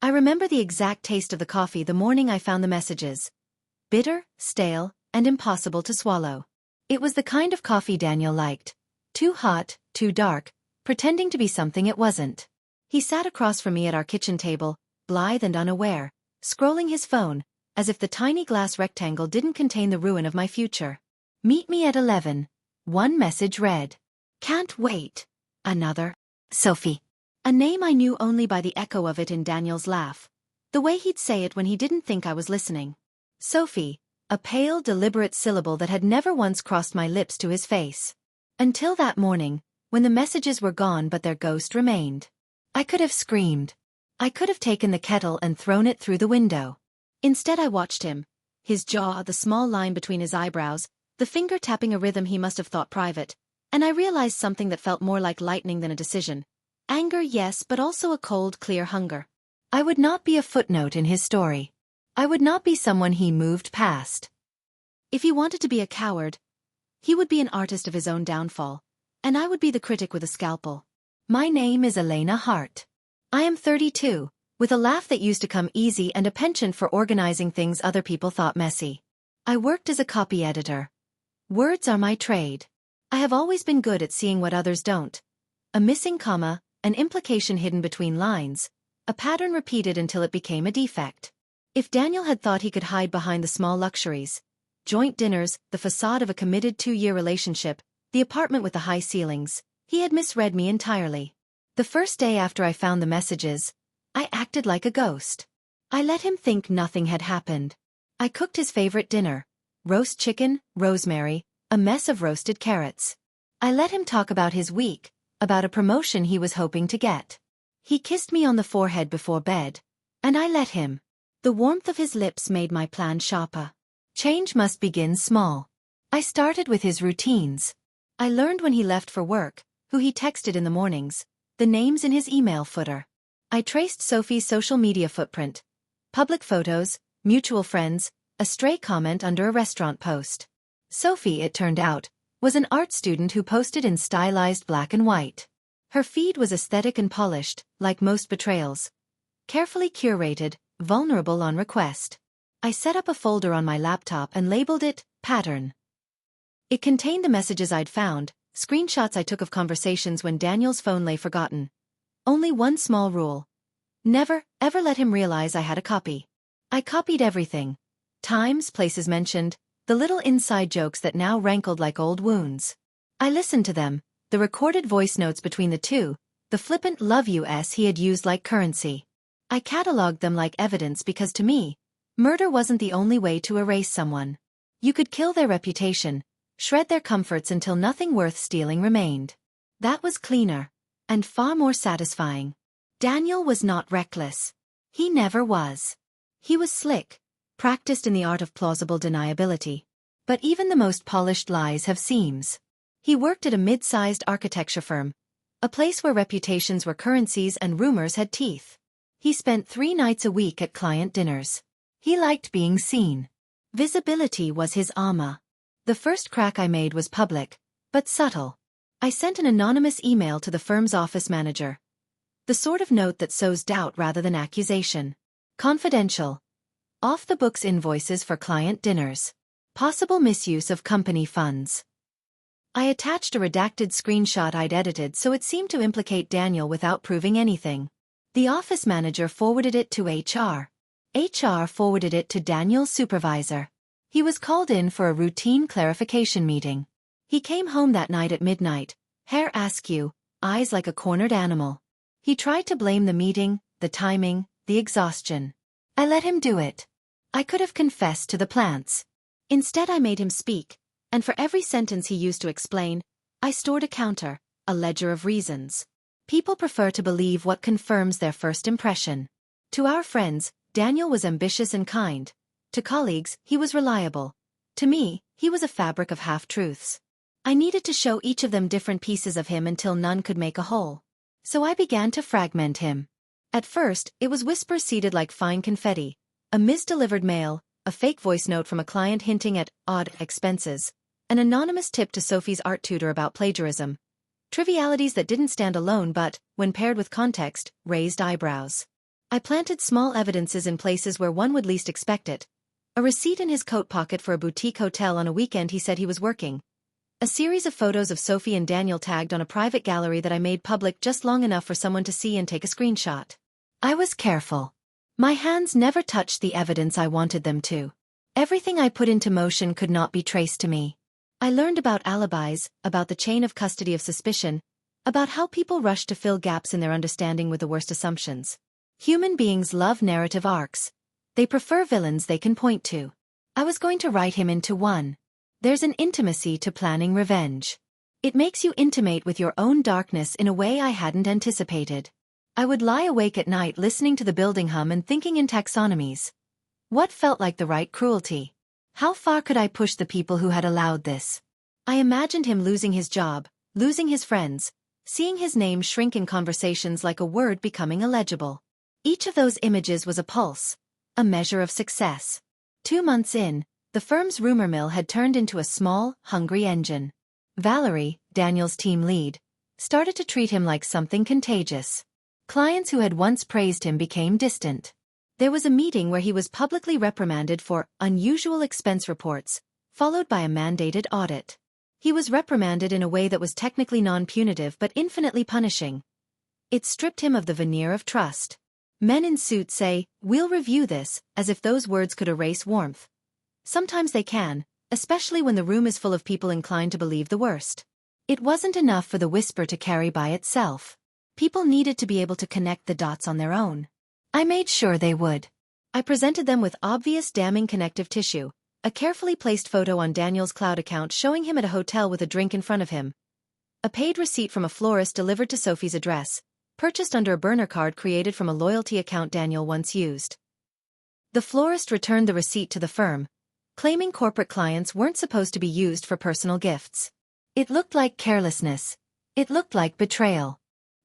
I remember the exact taste of the coffee the morning I found the messages. Bitter, stale, and impossible to swallow. It was the kind of coffee Daniel liked. Too hot, too dark, pretending to be something it wasn't. He sat across from me at our kitchen table, blithe and unaware, scrolling his phone, as if the tiny glass rectangle didn't contain the ruin of my future. Meet me at 11. One message read. Can't wait. Another. Sophie. A name I knew only by the echo of it in Daniel's laugh. The way he'd say it when he didn't think I was listening. Sophie, a pale, deliberate syllable that had never once crossed my lips to his face. Until that morning, when the messages were gone but their ghost remained. I could have screamed. I could have taken the kettle and thrown it through the window. Instead I watched him. His jaw, the small line between his eyebrows, the finger tapping a rhythm he must have thought private, and I realized something that felt more like lightning than a decision. Anger, yes, but also a cold, clear hunger. I would not be a footnote in his story. I would not be someone he moved past. If he wanted to be a coward, he would be an artist of his own downfall, and I would be the critic with a scalpel. My name is Elena Hart. I am 32, with a laugh that used to come easy and a penchant for organizing things other people thought messy. I worked as a copy editor. Words are my trade. I have always been good at seeing what others don't. A missing comma, an implication hidden between lines, a pattern repeated until it became a defect. If Daniel had thought he could hide behind the small luxuries, joint dinners, the facade of a committed 2-year relationship, the apartment with the high ceilings, he had misread me entirely. The first day after I found the messages, I acted like a ghost. I let him think nothing had happened. I cooked his favorite dinner, roast chicken, rosemary, a mess of roasted carrots. I let him talk about his week, about a promotion he was hoping to get. He kissed me on the forehead before bed, and I let him. The warmth of his lips made my plan sharper. Change must begin small. I started with his routines. I learned when he left for work, who he texted in the mornings, the names in his email footer. I traced Sophie's social media footprint. Public photos, mutual friends, a stray comment under a restaurant post. Sophie, it turned out, was an art student who posted in stylized black and white. Her feed was aesthetic and polished, like most betrayals. Carefully curated, vulnerable on request. I set up a folder on my laptop and labeled it, Pattern. It contained the messages I'd found, screenshots I took of conversations when Daniel's phone lay forgotten. Only one small rule. Never, ever let him realize I had a copy. I copied everything. Times, places mentioned, the little inside jokes that now rankled like old wounds. I listened to them, the recorded voice notes between the two, the flippant love yous he had used like currency. I catalogued them like evidence because to me, murder wasn't the only way to erase someone. You could kill their reputation, shred their comforts until nothing worth stealing remained. That was cleaner, and far more satisfying. Daniel was not reckless. He never was. He was slick, practiced in the art of plausible deniability. But even the most polished lies have seams. He worked at a mid-sized architecture firm, a place where reputations were currencies and rumors had teeth. He spent 3 nights a week at client dinners. He liked being seen. Visibility was his armor. The first crack I made was public, but subtle. I sent an anonymous email to the firm's office manager. The sort of note that sows doubt rather than accusation. Confidential. Off-the-books invoices for client dinners. Possible misuse of company funds. I attached a redacted screenshot I'd edited so it seemed to implicate Daniel without proving anything. The office manager forwarded it to HR. HR forwarded it to Daniel's supervisor. He was called in for a routine clarification meeting. He came home that night at midnight, hair askew, eyes like a cornered animal. He tried to blame the meeting, the timing, the exhaustion. I let him do it. I could have confessed to the plants. Instead I made him speak, and for every sentence he used to explain, I stored a counter, a ledger of reasons. People prefer to believe what confirms their first impression. To our friends, Daniel was ambitious and kind. To colleagues, he was reliable. To me, he was a fabric of half-truths. I needed to show each of them different pieces of him until none could make a whole. So I began to fragment him. At first, it was whispers seeded like fine confetti, a misdelivered mail, a fake voice note from a client hinting at odd expenses, an anonymous tip to Sophie's art tutor about plagiarism. Trivialities that didn't stand alone but, when paired with context, raised eyebrows. I planted small evidences in places where one would least expect it. A receipt in his coat pocket for a boutique hotel on a weekend he said he was working. A series of photos of Sophie and Daniel tagged on a private gallery that I made public just long enough for someone to see and take a screenshot. I was careful. My hands never touched the evidence I wanted them to. Everything I put into motion could not be traced to me. I learned about alibis, about the chain of custody of suspicion, about how people rush to fill gaps in their understanding with the worst assumptions. Human beings love narrative arcs. They prefer villains they can point to. I was going to write him into one. There's an intimacy to planning revenge. It makes you intimate with your own darkness in a way I hadn't anticipated. I would lie awake at night listening to the building hum and thinking in taxonomies. What felt like the right cruelty? How far could I push the people who had allowed this? I imagined him losing his job, losing his friends, seeing his name shrink in conversations like a word becoming illegible. Each of those images was a pulse, a measure of success. 2 months in, the firm's rumor mill had turned into a small, hungry engine. Valerie, Daniel's team lead, started to treat him like something contagious. Clients who had once praised him became distant. There was a meeting where he was publicly reprimanded for unusual expense reports, followed by a mandated audit. He was reprimanded in a way that was technically non-punitive but infinitely punishing. It stripped him of the veneer of trust. Men in suits say, "We'll review this," as if those words could erase warmth. Sometimes they can, especially when the room is full of people inclined to believe the worst. It wasn't enough for the whisper to carry by itself. People needed to be able to connect the dots on their own. I made sure they would. I presented them with obvious damning connective tissue, a carefully placed photo on Daniel's cloud account showing him at a hotel with a drink in front of him, a paid receipt from a florist delivered to Sophie's address, purchased under a burner card created from a loyalty account Daniel once used. The florist returned the receipt to the firm, claiming corporate clients weren't supposed to be used for personal gifts. It looked like carelessness. It looked like betrayal.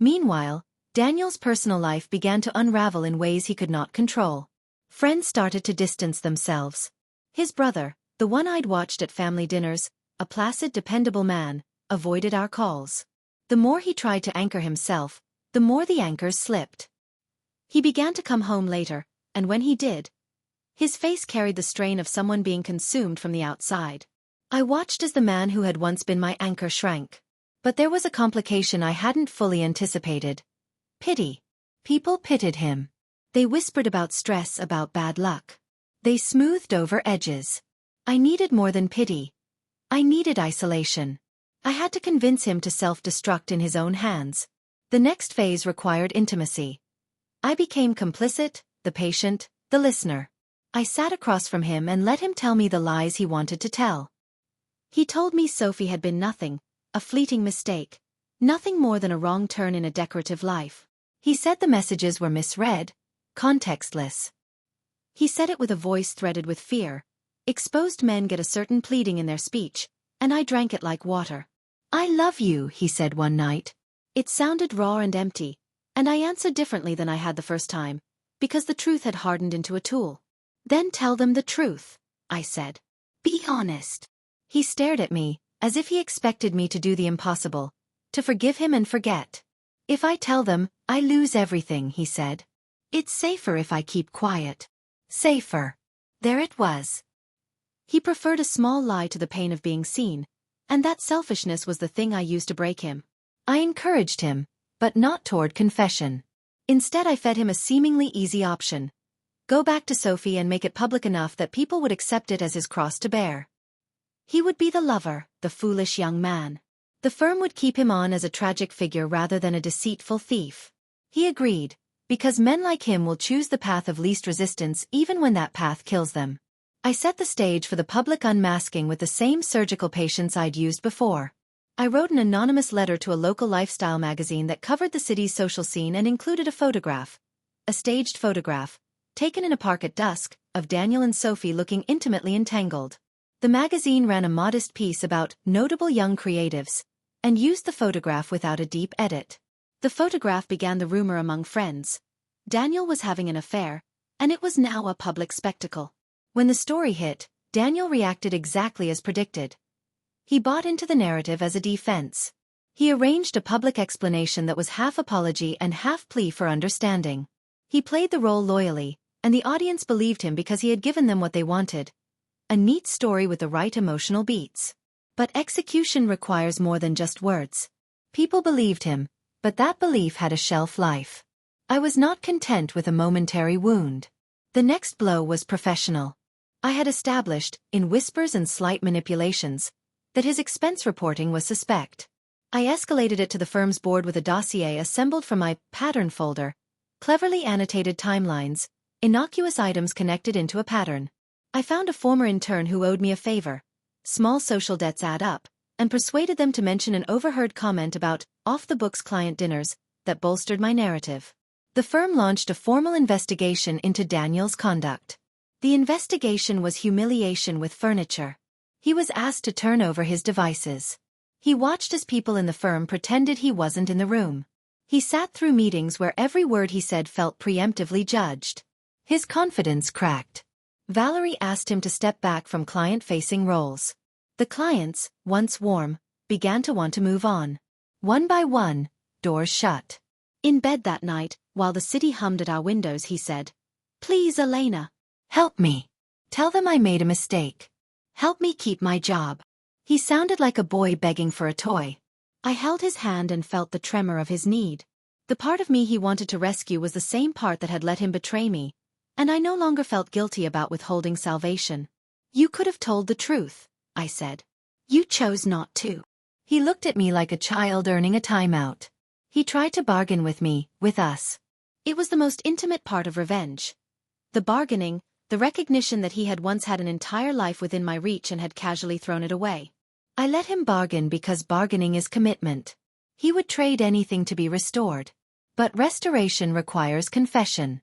Meanwhile, Daniel's personal life began to unravel in ways he could not control. Friends started to distance themselves. His brother, the one I'd watched at family dinners, a placid, dependable man, avoided our calls. The more he tried to anchor himself, the more the anchors slipped. He began to come home later, and when he did, his face carried the strain of someone being consumed from the outside. I watched as the man who had once been my anchor shrank. But there was a complication I hadn't fully anticipated. Pity. People pitied him. They whispered about stress, about bad luck. They smoothed over edges. I needed more than pity. I needed isolation. I had to convince him to self-destruct in his own hands. The next phase required intimacy. I became complicit, the patient, the listener. I sat across from him and let him tell me the lies he wanted to tell. He told me Sophie had been nothing, a fleeting mistake, nothing more than a wrong turn in a decorative life. He said the messages were misread, contextless. He said it with a voice threaded with fear. Exposed men get a certain pleading in their speech, and I drank it like water. "I love you," he said one night. It sounded raw and empty, and I answered differently than I had the first time, because the truth had hardened into a tool. "Then tell them the truth," I said. "Be honest." He stared at me, as if he expected me to do the impossible, to forgive him and forget. "If I tell them, I lose everything," he said. "It's safer if I keep quiet." Safer. There it was. He preferred a small lie to the pain of being seen, and that selfishness was the thing I used to break him. I encouraged him, but not toward confession. Instead I fed him a seemingly easy option. Go back to Sophie and make it public enough that people would accept it as his cross to bear. He would be the lover, the foolish young man. The firm would keep him on as a tragic figure rather than a deceitful thief. He agreed, because men like him will choose the path of least resistance even when that path kills them. I set the stage for the public unmasking with the same surgical patience I'd used before. I wrote an anonymous letter to a local lifestyle magazine that covered the city's social scene and included a photograph, a staged photograph, taken in a park at dusk, of Daniel and Sophie looking intimately entangled. The magazine ran a modest piece about notable young creatives, and used the photograph without a deep edit. The photograph began the rumor among friends. Daniel was having an affair, and it was now a public spectacle. When the story hit, Daniel reacted exactly as predicted. He bought into the narrative as a defense. He arranged a public explanation that was half apology and half plea for understanding. He played the role loyally, and the audience believed him because he had given them what they wanted. A neat story with the right emotional beats. But execution requires more than just words. People believed him, but that belief had a shelf life. I was not content with a momentary wound. The next blow was professional. I had established, in whispers and slight manipulations, that his expense reporting was suspect. I escalated it to the firm's board with a dossier assembled from my pattern folder, cleverly annotated timelines, innocuous items connected into a pattern. I found a former intern who owed me a favor. Small social debts add up, and persuaded them to mention an overheard comment about off-the-books client dinners that bolstered my narrative. The firm launched a formal investigation into Daniel's conduct. The investigation was humiliation with furniture. He was asked to turn over his devices. He watched as people in the firm pretended he wasn't in the room. He sat through meetings where every word he said felt preemptively judged. His confidence cracked. Valerie asked him to step back from client-facing roles. The clients, once warm, began to want to move on. One by one, doors shut. In bed that night, while the city hummed at our windows, he said, "Please, Elena. Help me. Tell them I made a mistake. Help me keep my job." He sounded like a boy begging for a toy. I held his hand and felt the tremor of his need. The part of me he wanted to rescue was the same part that had let him betray me, and I no longer felt guilty about withholding salvation. "You could have told the truth," I said. "You chose not to." He looked at me like a child earning a timeout. He tried to bargain with me, with us. It was the most intimate part of revenge. The bargaining, the recognition that he had once had an entire life within my reach and had casually thrown it away. I let him bargain because bargaining is commitment. He would trade anything to be restored. But restoration requires confession.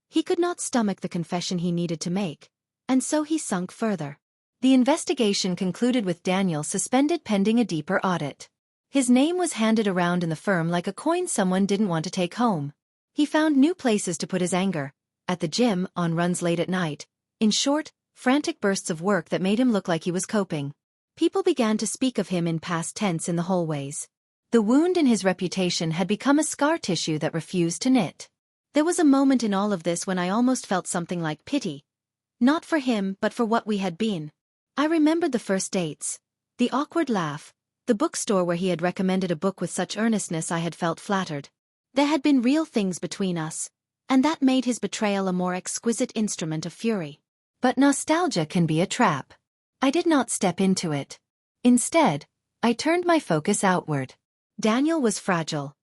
He could not stomach the confession he needed to make, and so he sunk further. The investigation concluded with Daniel suspended pending a deeper audit. His name was handed around in the firm like a coin someone didn't want to take home. He found new places to put his anger. At the gym, on runs late at night. In short, frantic bursts of work that made him look like he was coping. People began to speak of him in past tense in the hallways. The wound in his reputation had become a scar tissue that refused to knit. There was a moment in all of this when I almost felt something like pity. Not for him, but for what we had been. I remembered the first dates. The awkward laugh. The bookstore where he had recommended a book with such earnestness I had felt flattered. There had been real things between us, and that made his betrayal a more exquisite instrument of fury. But nostalgia can be a trap. I did not step into it. Instead, I turned my focus outward. Daniel was fragile.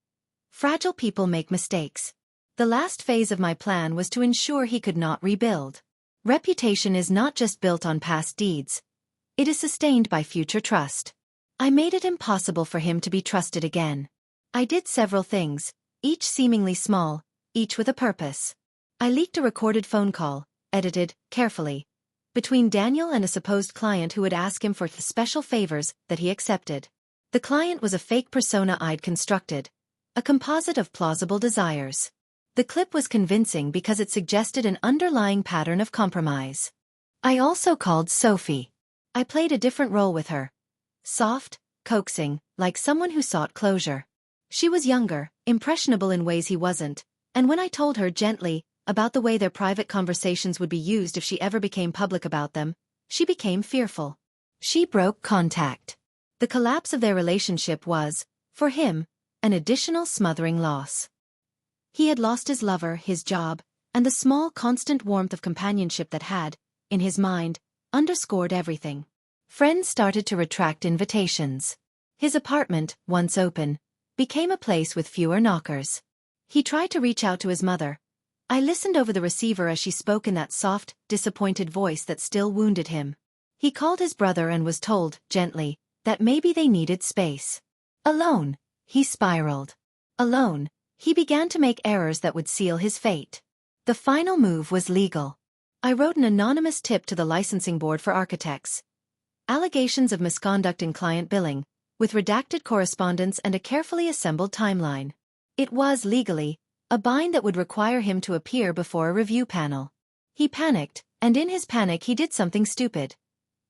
Fragile people make mistakes. The last phase of my plan was to ensure he could not rebuild. Reputation is not just built on past deeds. It is sustained by future trust. I made it impossible for him to be trusted again. I did several things, each seemingly small, each with a purpose. I leaked a recorded phone call, edited, carefully, between Daniel and a supposed client who would ask him for the special favors that he accepted. The client was a fake persona I'd constructed, a composite of plausible desires. The clip was convincing because it suggested an underlying pattern of compromise. I also called Sophie. I played a different role with her. Soft, coaxing, like someone who sought closure. She was younger, impressionable in ways he wasn't, and when I told her gently about the way their private conversations would be used if she ever became public about them, she became fearful. She broke contact. The collapse of their relationship was, for him, an additional smothering loss. He had lost his lover, his job, and the small constant warmth of companionship that had, in his mind, underscored everything. Friends started to retract invitations. His apartment, once open, became a place with fewer knockers. He tried to reach out to his mother. I listened over the receiver as she spoke in that soft, disappointed voice that still wounded him. He called his brother and was told, gently, that maybe they needed space. Alone, he spiraled. Alone, he began to make errors that would seal his fate. The final move was legal. I wrote an anonymous tip to the licensing board for architects. Allegations of misconduct in client billing, with redacted correspondence and a carefully assembled timeline. It was, legally, a bind that would require him to appear before a review panel. He panicked, and in his panic he did something stupid.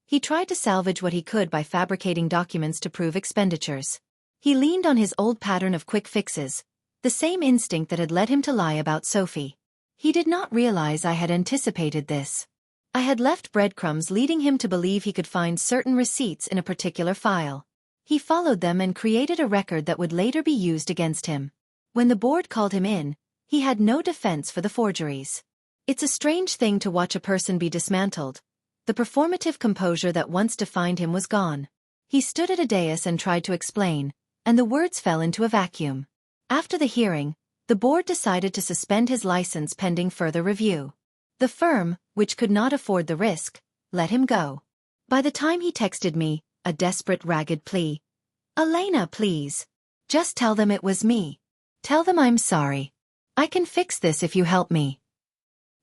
He tried to salvage what he could by fabricating documents to prove expenditures. He leaned on his old pattern of quick fixes, The same instinct that had led him to lie about Sophie. He did not realize I had anticipated this. I had left breadcrumbs leading him to believe he could find certain receipts in a particular file. He followed them and created a record that would later be used against him. When the board called him in, he had no defense for the forgeries. It's a strange thing to watch a person be dismantled. The performative composure that once defined him was gone. He stood at a dais and tried to explain, and the words fell into a vacuum. After the hearing, the board decided to suspend his license pending further review. The firm, which could not afford the risk, let him go. By the time he texted me, a desperate ragged plea. "Elena, please. Just tell them it was me. Tell them I'm sorry. I can fix this if you help me."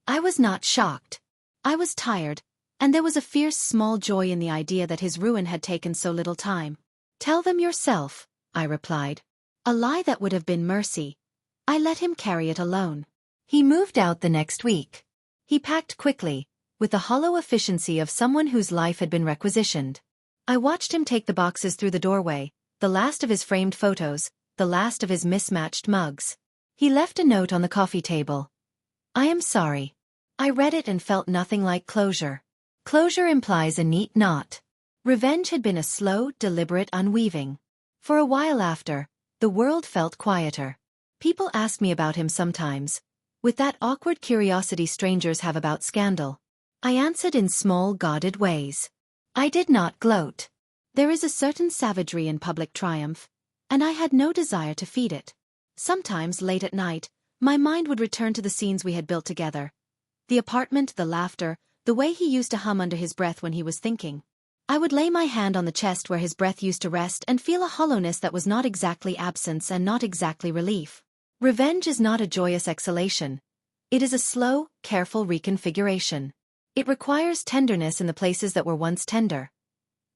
I was not shocked. I was tired, and there was a fierce small joy in the idea that his ruin had taken so little time. "Tell them yourself," I replied. A lie that would have been mercy. I let him carry it alone. He moved out the next week. He packed quickly, with the hollow efficiency of someone whose life had been requisitioned. I watched him take the boxes through the doorway, the last of his framed photos, the last of his mismatched mugs. He left a note on the coffee table. "I am sorry." I read it and felt nothing like closure. Closure implies a neat knot. Revenge had been a slow, deliberate unweaving. For a while after, the world felt quieter. People asked me about him sometimes, with that awkward curiosity strangers have about scandal. I answered in small, guarded ways. I did not gloat. There is a certain savagery in public triumph, and I had no desire to feed it. Sometimes, late at night, my mind would return to the scenes we had built together. The apartment, the laughter, the way he used to hum under his breath when he was thinking. I would lay my hand on the chest where his breath used to rest and feel a hollowness that was not exactly absence and not exactly relief. Revenge is not a joyous exhalation. It is a slow, careful reconfiguration. It requires tenderness in the places that were once tender.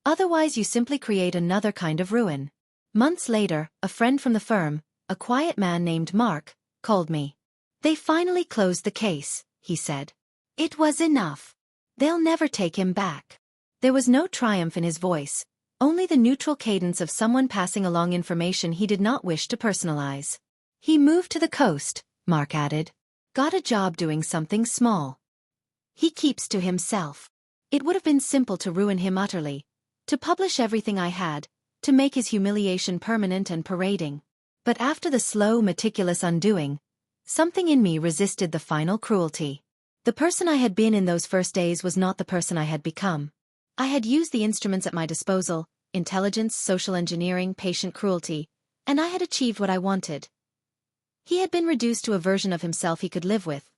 Otherwise you simply create another kind of ruin. Months later, a friend from the firm, a quiet man named Mark, called me. "They finally closed the case," he said. "It was enough. They'll never take him back." There was no triumph in his voice, only the neutral cadence of someone passing along information he did not wish to personalize. "He moved to the coast," Mark added. "Got a job doing something small. He keeps to himself." It would have been simple to ruin him utterly, to publish everything I had, to make his humiliation permanent and parading. But after the slow, meticulous undoing, something in me resisted the final cruelty. The person I had been in those first days was not the person I had become. I had used the instruments at my disposal, intelligence, social engineering, patient cruelty, and I had achieved what I wanted. He had been reduced to a version of himself he could live with.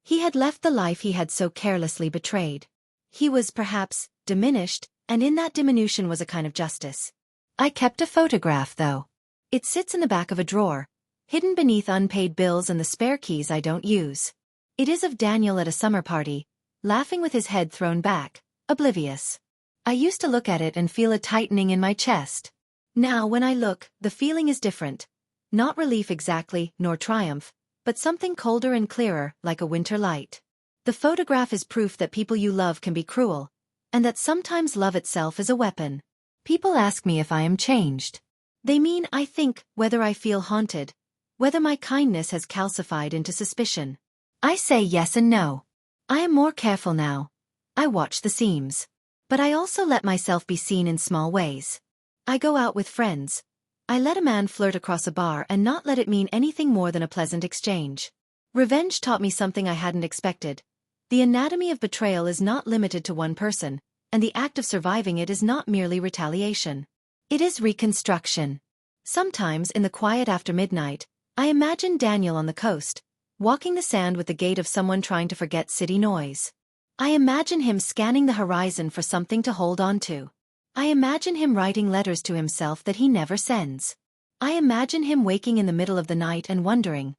He had left the life he had so carelessly betrayed. He was, perhaps, diminished, and in that diminution was a kind of justice. I kept a photograph, though. It sits in the back of a drawer, hidden beneath unpaid bills and the spare keys I don't use. It is of Daniel at a summer party, laughing with his head thrown back, oblivious. I used to look at it and feel a tightening in my chest. Now when I look, the feeling is different. Not relief exactly, nor triumph, but something colder and clearer, like a winter light. The photograph is proof that people you love can be cruel, and that sometimes love itself is a weapon. People ask me if I am changed. They mean, I think, whether I feel haunted, whether my kindness has calcified into suspicion. I say yes and no. I am more careful now. I watch the seams. But I also let myself be seen in small ways. I go out with friends. I let a man flirt across a bar and not let it mean anything more than a pleasant exchange. Revenge taught me something I hadn't expected. The anatomy of betrayal is not limited to one person, and the act of surviving it is not merely retaliation. It is reconstruction. Sometimes, in the quiet after midnight, I imagine Daniel on the coast, walking the sand with the gait of someone trying to forget city noise. I imagine him scanning the horizon for something to hold on to. I imagine him writing letters to himself that he never sends. I imagine him waking in the middle of the night and wondering,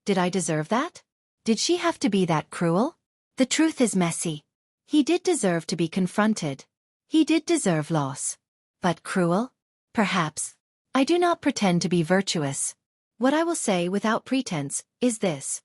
did I deserve that? Did she have to be that cruel? The truth is messy. He did deserve to be confronted. He did deserve loss. But cruel? Perhaps. I do not pretend to be virtuous. What I will say without pretense is this.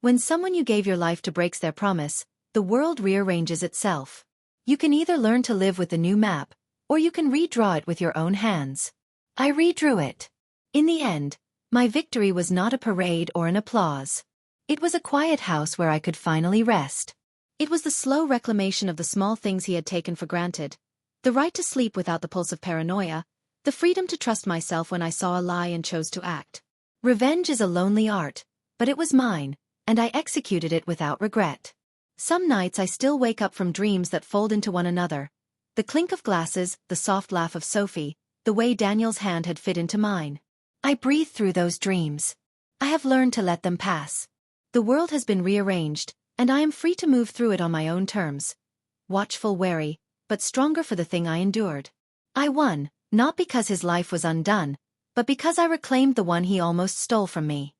When someone you gave your life to breaks their promise, the world rearranges itself. You can either learn to live with the new map, or you can redraw it with your own hands. I redrew it. In the end, My victory was not a parade or an applause. It was a quiet house where I could finally rest. It was the slow reclamation of the small things he had taken for granted. The right to sleep without the pulse of paranoia, the freedom to trust myself when I saw a lie and chose to act. Revenge is a lonely art, but it was mine, and I executed it without regret. Some nights I still wake up from dreams that fold into one another. The clink of glasses, the soft laugh of Sophie, the way Daniel's hand had fit into mine. I breathe through those dreams. I have learned to let them pass. The world has been rearranged, and I am free to move through it on my own terms. Watchful, wary, but stronger for the thing I endured. I won, not because his life was undone, but because I reclaimed the one he almost stole from me.